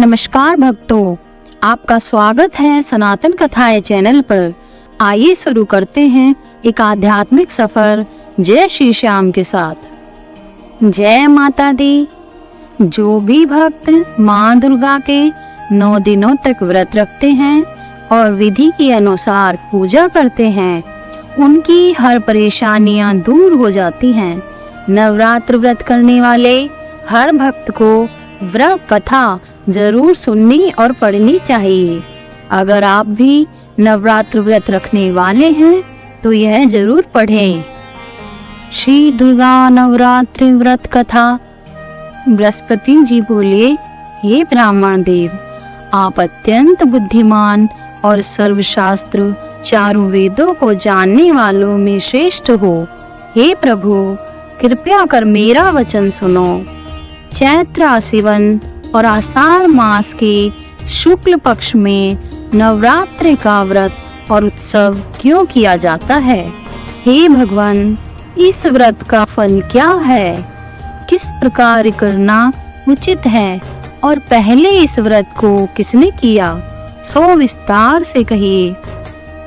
नमस्कार भक्तों, आपका स्वागत है सनातन कथाएं चैनल पर। आइए शुरू करते हैं एक आध्यात्मिक सफर जय श्री श्याम के साथ। जय माता दी। जो भी भक्त माँ दुर्गा के 9 दिनों तक व्रत रखते हैं और विधि के अनुसार पूजा करते हैं, उनकी हर परेशानियां दूर हो जाती हैं। नवरात्र व्रत करने वाले हर भक्त को व्रत कथा जरूर सुननी और पढ़नी चाहिए। अगर आप भी नवरात्र व्रत रखने वाले हैं तो यह जरूर पढ़ें। श्री दुर्गा नवरात्रि व्रत कथा। बृहस्पति जी बोले, हे ब्राह्मण देव, आप अत्यंत बुद्धिमान और सर्वशास्त्र चारों वेदों को जानने वालों में श्रेष्ठ हो। हे प्रभु, कृपया कर मेरा वचन सुनो। चैत्र आश्विन और आषाढ़ मास के शुक्ल पक्ष में नवरात्रि का व्रत और उत्सव क्यों किया जाता है? हे भगवान, इस व्रत का फल क्या है? किस प्रकार करना उचित है? और पहले इस व्रत को किसने किया, सो विस्तार से कहिए।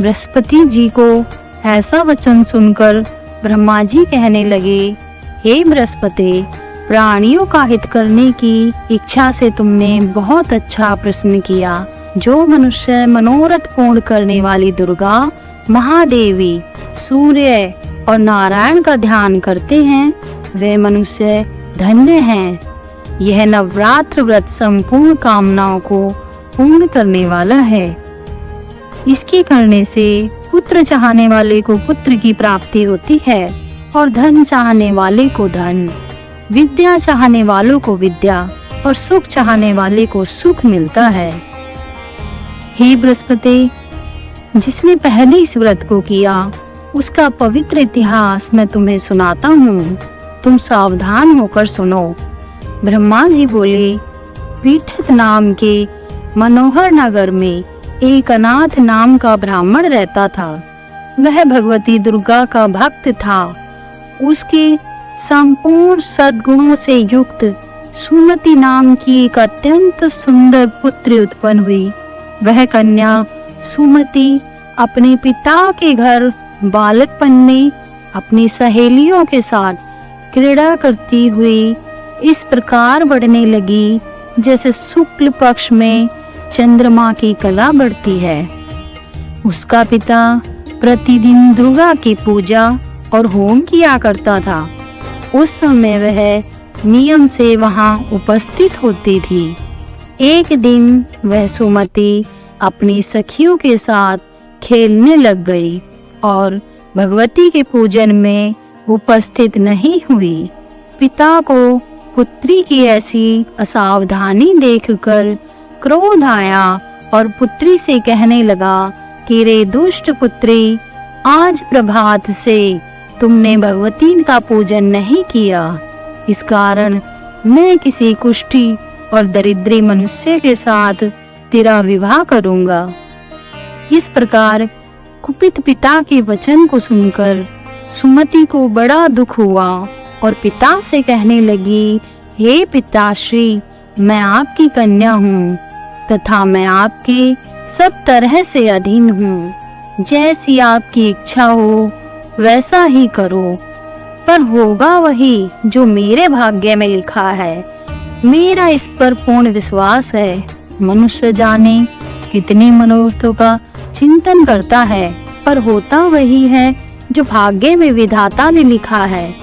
बृहस्पति जी को ऐसा वचन सुनकर ब्रह्मा जी कहने लगे, हे बृहस्पति, प्राणियों का हित करने की इच्छा से तुमने बहुत अच्छा प्रश्न किया। जो मनुष्य मनोरथ पूर्ण करने वाली दुर्गा, महादेवी, सूर्य और नारायण का ध्यान करते हैं, वे मनुष्य धन्य हैं। यह नवरात्र व्रत संपूर्ण कामनाओं को पूर्ण करने वाला है। इसके करने से पुत्र चाहने वाले को पुत्र की प्राप्ति होती है और धन चाहने वाले को धन, विद्या चाहने वालों को विद्या और सुख चाहने वाले को सुख मिलता है। हे बृहस्पति, जिसने पहले इस व्रत को किया उसका पवित्र इतिहास मैं तुम्हें सुनाता हूँ, तुम सावधान होकर सुनो। ब्रह्मा जी बोले, पीठत नाम के मनोहर नगर में एक अनाथ नाम का ब्राह्मण रहता था। वह भगवती दुर्गा का भक्त था। उसके संपूर्ण सद्गुणों से युक्त सुमति नाम की एक अत्यंत सुंदर पुत्री उत्पन्न हुई। वह कन्या सुमति अपने पिता के घर बालकपन में अपनी सहेलियों के साथ क्रीड़ा करती हुई इस प्रकार बढ़ने लगी जैसे शुक्ल पक्ष में चंद्रमा की कला बढ़ती है। उसका पिता प्रतिदिन दुर्गा की पूजा और होम किया करता था। उस समय वह नियम से वहां उपस्थित होती थी। एक दिन वह सुमति अपनी सखियों के साथ खेलने लग गई और भगवती के पूजन में उपस्थित नहीं हुई। पिता को पुत्री की ऐसी असावधानी देखकर क्रोध आया और पुत्री से कहने लगा कि रे दुष्ट पुत्री, आज प्रभात से तुमने भगवती का पूजन नहीं किया। इस कारण मैं किसी कुष्ठी और दरिद्री मनुष्य के साथ तेरा विवाह करूंगा। इस प्रकार कुपित पिता के वचन को सुनकर सुमति को बड़ा दुख हुआ और पिता से कहने लगी, हे पिताश्री, मैं आपकी कन्या हूँ तथा मैं आपके सब तरह से अधीन हूँ। जैसी आपकी इच्छा हो वैसा ही करो, पर होगा वही जो मेरे भाग्य में लिखा है। मेरा इस पर पूर्ण विश्वास है। मनुष्य जाने कितने मनोरथों का चिंतन करता है, पर होता वही है जो भाग्य में विधाता ने लिखा है।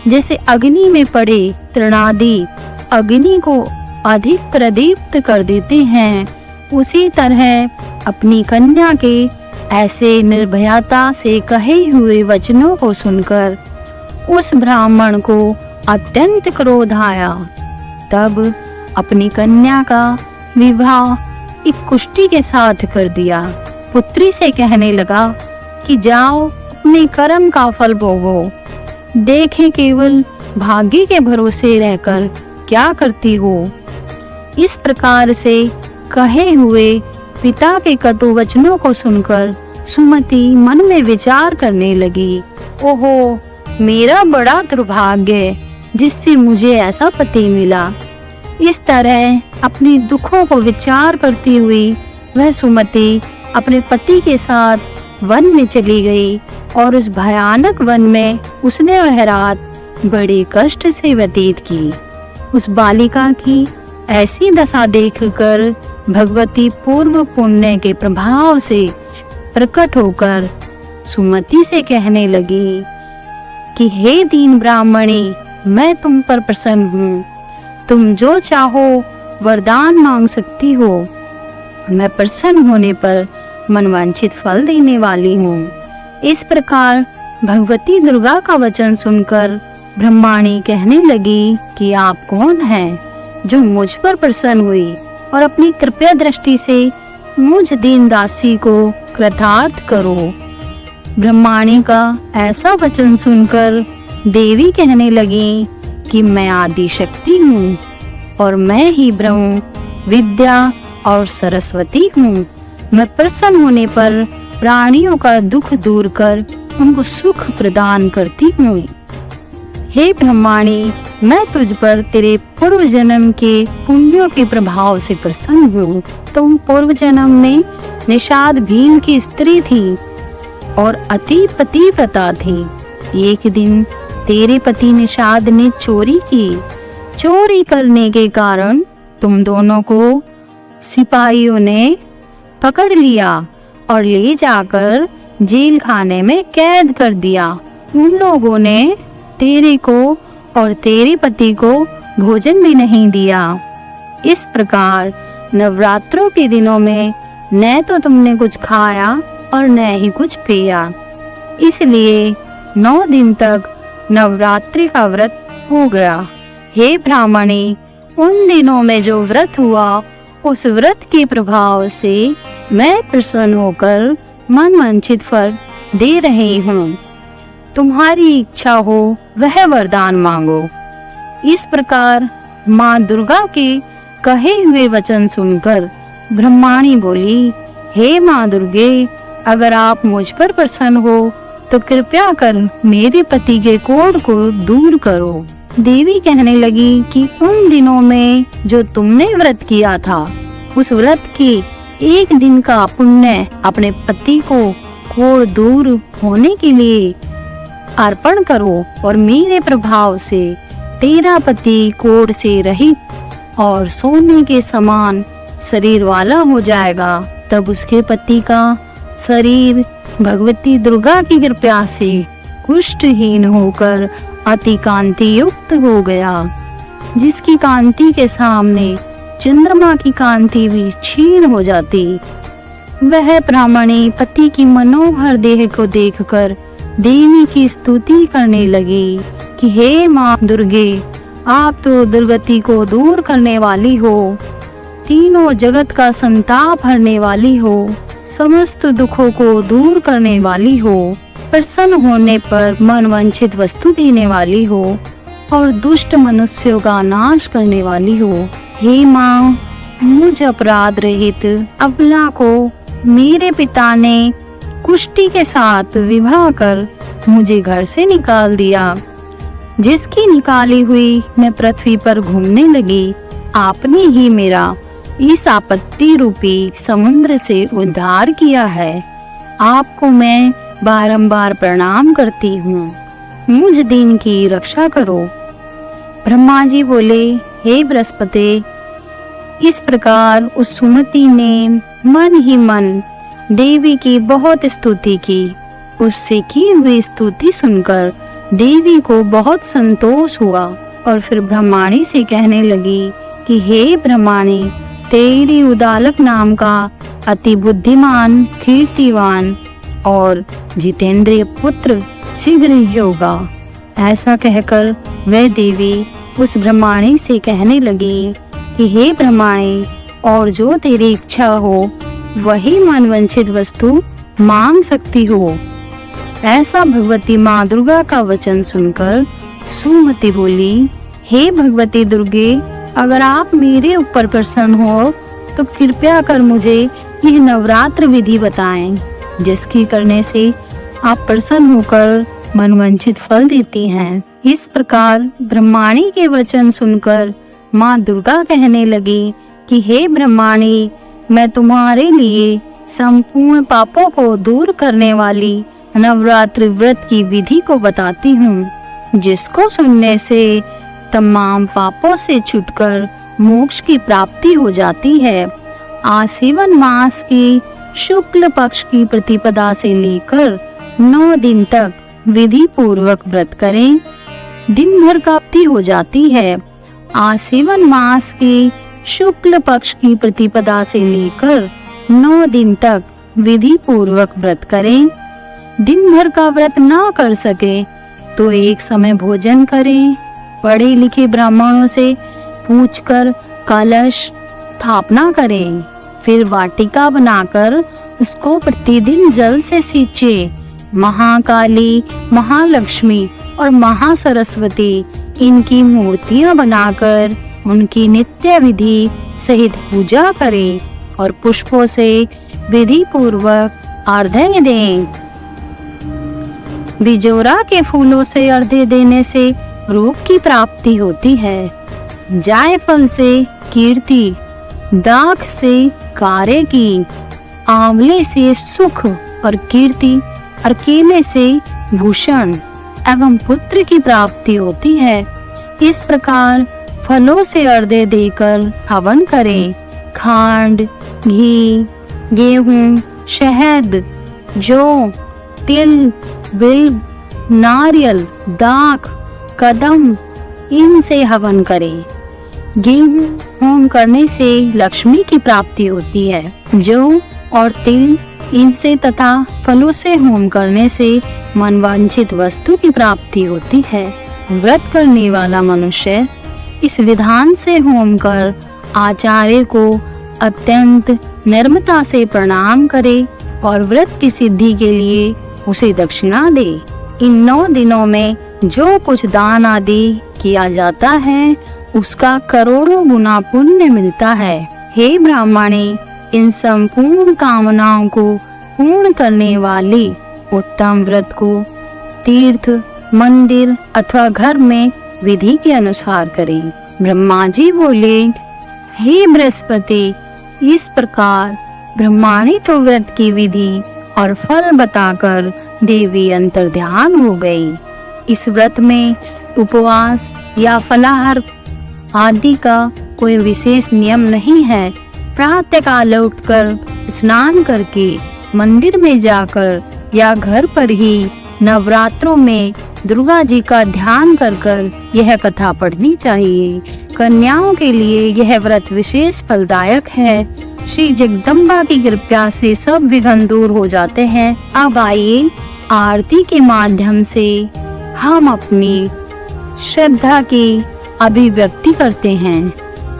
जैसे अग्नि में पड़े तृणादि अग्नि को अधिक प्रदीप्त कर देते हैं, उसी तरह अपनी कन्या के ऐसे निर्भयता से कहे हुए वचनों को सुनकर उस ब्राह्मण को अत्यंत क्रोध आया। तब अपनी कन्या का विवाह एक कुष्ठी के साथ कर दिया। पुत्री से कहने लगा कि जाओ अपने कर्म का फल भोगो, देखें केवल भाग्य के भरोसे रहकर क्या करती हो। इस प्रकार से कहे हुए पिता के कटु वचनों को सुनकर सुमति मन में विचार करने लगी, ओहो, मेरा बड़ा दुर्भाग्य जिससे मुझे ऐसा पति मिला। इस तरह अपने दुखों को विचार करती हुई वह सुमति अपने पति के साथ वन में चली गई और उस भयानक वन में उसने वह रात बड़े कष्ट से व्यतीत की। उस बालिका की ऐसी दशा देखकर भगवती पूर्व पुण्य के प्रभाव से प्रकट होकर सुमति से कहने लगी कि हे दीन ब्राह्मणी, मैं तुम पर प्रसन्न हूँ। तुम जो चाहो वरदान मांग सकती हो। मैं प्रसन्न होने पर मनवांछित फल देने वाली हूँ। इस प्रकार भगवती दुर्गा का वचन सुनकर ब्रह्माणी कहने लगी कि आप कौन हैं जो मुझ पर प्रसन्न हुई और अपनी कृपया दृष्टि से मुझ दीन दासी को कृतार्थ करो। ब्रह्माणी का ऐसा वचन सुनकर देवी कहने लगी कि मैं आदि शक्ति हूँ और मैं ही ब्रह्म विद्या और सरस्वती हूँ। मैं प्रसन्न होने पर प्राणियों का दुख दूर कर उनको सुख प्रदान करती हूँ। हे ब्रह्माणी, मैं तुझ पर तेरे पूर्व जन्म के पुण्यों के प्रभाव से प्रसन्न हूँ। तुम पूर्व जन्म में निषाद भीम की स्त्री थी और अति पतिव्रता थी। एक दिन तेरे पति निषाद ने चोरी की। चोरी करने के कारण तुम दोनों को सिपाहियों ने पकड़ लिया और ले जाकर जेल खाने में कैद कर दिया। उन लोगों ने तेरे को और तेरे पति को भोजन भी नहीं दिया। इस प्रकार नवरात्रों के दिनों में न तो तुमने कुछ खाया और न ही कुछ पिया। इसलिए 9 दिन तक नवरात्रि का व्रत हो गया। हे ब्राह्मणी, उन दिनों में जो व्रत हुआ उस व्रत के प्रभाव से मैं प्रसन्न होकर मनवांछित फल दे रही हूँ। तुम्हारी इच्छा हो वह वरदान मांगो। इस प्रकार माँ दुर्गा के कहे हुए वचन सुनकर ब्रह्माणी बोली, हे माँ दुर्गे, अगर आप मुझ पर प्रसन्न हो तो कृपया कर मेरे पति के कोढ़ को दूर करो। देवी कहने लगी कि उन दिनों में जो तुमने व्रत किया था उस व्रत के एक दिन का पुण्य अपने पति को कोढ़ दूर होने के लिए अर्पण करो और मेरे प्रभाव से तेरा पति कोढ़ से रहित और सोने के समान शरीर वाला हो जाएगा। तब उसके पति का शरीर भगवती दुर्गा की कृपा से कुष्ठहीन होकर अति कांति युक्त हो गया, जिसकी कांति के सामने चंद्रमा की कांति भी क्षीण हो जाती। वह ब्राह्मणी पति की मनोहर देह को देखकर देवी की स्तुति करने लगी कि हे माँ दुर्गे, आप तो दुर्गति को दूर करने वाली हो, तीनों जगत का संताप हरने वाली हो, समस्त दुखों को दूर करने वाली हो, प्रसन्न होने पर मनवांछित वस्तु देने वाली हो और दुष्ट मनुष्यों का नाश करने वाली हो। हे माँ, मुझ अपराध रहित अबला को मेरे पिता ने कुष्ठी के साथ विवाह कर मुझे घर से निकाल दिया। जिसकी निकाली हुई मैं पृथ्वी पर घूमने लगी, आपने ही मेरा इस आपत्ति रूपी समुद्र से उद्धार किया है। आपको मैं बारंबार प्रणाम करती हूँ, मुझ दीन की रक्षा करो। ब्रह्मा जी बोले, हे बृहस्पति, इस प्रकार उस सुमति ने मन ही मन देवी की बहुत स्तुति की। उससे की हुई स्तुति सुनकर देवी को बहुत संतोष हुआ और फिर ब्रह्माणी से कहने लगी कि हे ब्रह्माणी, तेरी उदालक नाम का अति बुद्धिमान, कीर्तिवान और जितेंद्रिय पुत्र शीघ्र ही होगा। ऐसा कहकर वह देवी उस ब्रह्माणी से कहने लगी कि हे ब्रह्माणी, और जो तेरी इच्छा हो वही मनवांछित वस्तु मांग सकती हो। ऐसा भगवती माँ दुर्गा का वचन सुनकर सुमति बोली, हे भगवती दुर्गे, अगर आप मेरे ऊपर प्रसन्न हो तो कृपया कर मुझे यह नवरात्र विधि बताएं, जिसकी करने से आप प्रसन्न होकर मनवांछित फल देती हैं। इस प्रकार ब्रह्माणी के वचन सुनकर माँ दुर्गा कहने लगी कि हे ब्रह्माणी, मैं तुम्हारे लिए संपूर्ण पापों को दूर करने वाली नवरात्रि व्रत की विधि को बताती हूँ, जिसको सुनने से तमाम पापों से छुटकर मोक्ष की प्राप्ति हो जाती है। आश्विन मास की शुक्ल पक्ष की प्रतिपदा से लेकर 9 दिन तक विधि पूर्वक व्रत करें। दिन भर प्राप्ति हो जाती है। आश्विन मास की शुक्ल पक्ष की प्रतिपदा से लेकर 9 दिन तक विधि पूर्वक व्रत करें। दिन भर का व्रत ना कर सके तो एक समय भोजन करें। पढ़े लिखे ब्राह्मणों से पूछकर कलश स्थापना करें। फिर वाटिका बनाकर उसको प्रतिदिन जल से सींचे। महाकाली, महालक्ष्मी और महासरस्वती इनकी मूर्तियां बनाकर उनकी नित्य विधि सहित पूजा करें और पुष्पों से विधि पूर्वक अर्घ्य दें। बिजोरा के फूलों से अर्घ्य देने से रूप की प्राप्ति होती है। जायफल से कीर्ति, दाख से कार्य की, आंवले से सुख और कीर्ति और केले से भूषण एवं पुत्र की प्राप्ति होती है। इस प्रकार फलों से अर्घ्य देकर हवन करें। खांड, घी, गेहूं, शहद, जौ, तिल, बिल्व, नारियल, दाख, कदम इनसे हवन करें। गेहूं होम करने से लक्ष्मी की प्राप्ति होती है। जौ और तिल इनसे तथा फलों से होम करने से मनवांछित वस्तु की प्राप्ति होती है। व्रत करने वाला मनुष्य इस विधान से होम कर आचार्य को अत्यंत निर्ममता से प्रणाम करे और व्रत की सिद्धि के लिए उसे दक्षिणा दे। इन 9 दिनों में जो कुछ दान आदि किया जाता है उसका करोड़ों गुना पुण्य मिलता है। हे ब्राह्मणी, इन संपूर्ण कामनाओं को पूर्ण करने वाले उत्तम व्रत को तीर्थ, मंदिर अथवा घर में विधि के अनुसार करें। ब्रह्मा जी बोले, हे बृहस्पति, इस प्रकार ब्रह्माणी तो व्रत की विधि और फल बताकर देवी अंतर्ध्यान हो गई। इस व्रत में उपवास या फलाहार आदि का कोई विशेष नियम नहीं है। प्रातःकाल उठकर स्नान करके मंदिर में जाकर या घर पर ही नवरात्रों में दुर्गा जी का ध्यान कर यह कथा पढ़नी चाहिए। कन्याओं के लिए यह व्रत विशेष फलदायक है। श्री जगदम्बा की कृपा से सब विघ्न दूर हो जाते हैं। अब आइए आरती के माध्यम से हम अपनी श्रद्धा की अभिव्यक्ति करते हैं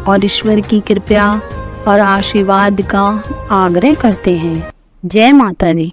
और ईश्वर की कृपा और आशीर्वाद का आग्रह करते हैं। जय माता दी।